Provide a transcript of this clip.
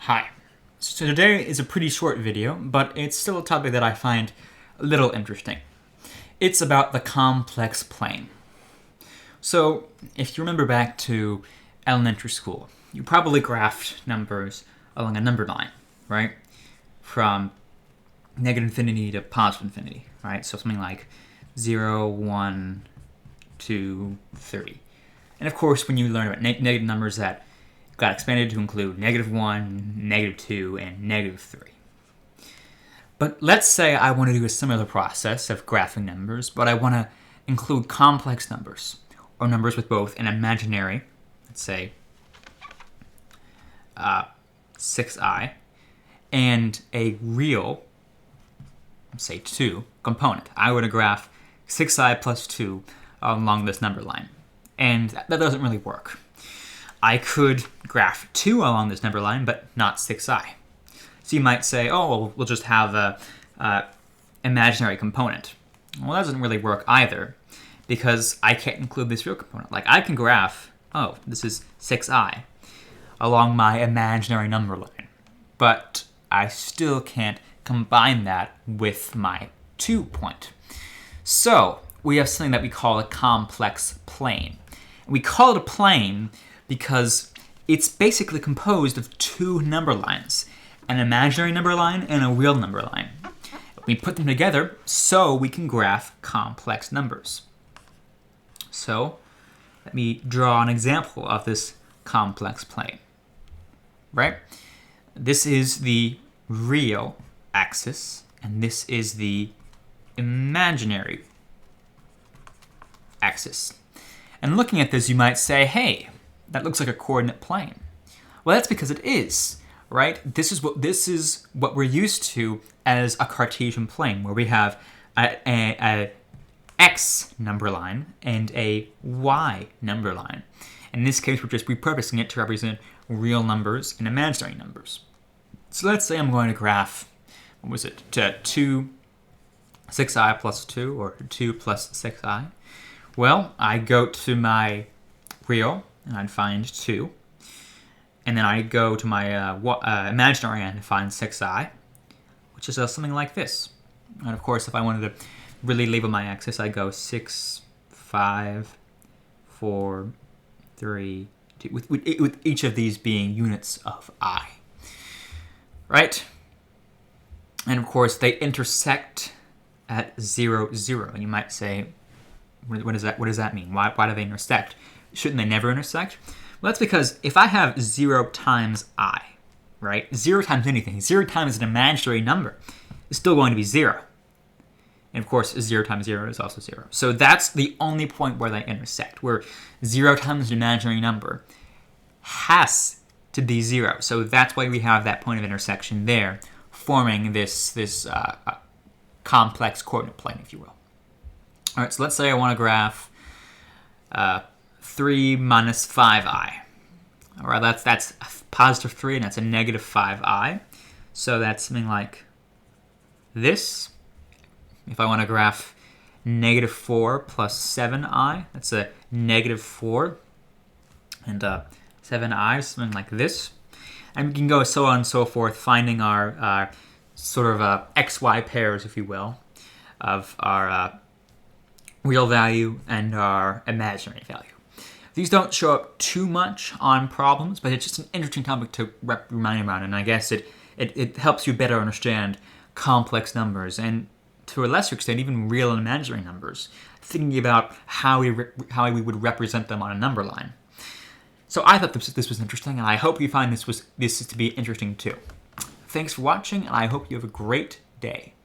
Hi. So today is a pretty short video, but it's still a topic that I find a little interesting. It's about the complex plane. So if you remember back to elementary school, you probably graphed numbers along a number line, right? From negative infinity to positive infinity, right? So something like 0, 1, 2, 30. And of course, when you learn about negative numbers, that got expanded to include -1, -2, and -3. But let's say I want to do a similar process of graphing numbers, but I want to include complex numbers, or numbers with both an imaginary, let's say 6i, and a real, let's say 2, component. I would graph 6i plus 2 along this number line. And that doesn't really work. I could graph 2 along this number line, but not 6i. So you might say, oh, well, we'll just have a imaginary component. Well, that doesn't really work either, because I can't include this real component. Like, I can graph, oh, this is 6i, along my imaginary number line, but I still can't combine that with my 2 point. So we have something that we call a complex plane. We call it a plane because it's basically composed of 2 number lines, an imaginary number line and a real number line. We put them together so we can graph complex numbers. So let me draw an example of this complex plane, right? This is the real axis, and this is the imaginary axis. And looking at this, you might say, hey, that looks like a coordinate plane. Well, that's because it is, right? This is what we're used to as a Cartesian plane, where we have a x number line and a y number line. In this case, we're just repurposing it to represent real numbers and imaginary numbers. So let's say I'm going to graph, what was it, to 6i plus 2, or 2 plus 6i. Well, I go to my real, and I'd find 2. And then I go to my imaginary and find 6i, which is something like this. And of course, if I wanted to really label my axis, I go 6, 5, 4, 3, 2, with each of these being units of I. Right? And of course, they intersect at 0, 0. And you might say, what does that mean? Why do they intersect? Shouldn't they never intersect? Well, that's because if I have 0 times I, right? 0 times anything, 0 times an imaginary number, is still going to be 0. And of course, 0 times 0 is also 0. So that's the only point where they intersect, where 0 times an imaginary number has to be 0. So that's why we have that point of intersection there, forming this complex coordinate plane, if you will. All right, so let's say I want to graph 3 minus 5i. All right, that's a positive 3, and that's a negative 5i. So that's something like this. If I want to graph negative 4 plus 7i, that's a negative 4. And 7i, something like this. And we can go so on and so forth, finding our sort of xy pairs, if you will, of our real value and our imaginary value. These don't show up too much on problems, but it's just an interesting topic to remind about, and I guess it helps you better understand complex numbers, and to a lesser extent, even real and imaginary numbers, thinking about how we would represent them on a number line. So I thought this was interesting, and I hope you find this to be interesting too. Thanks for watching, and I hope you have a great day.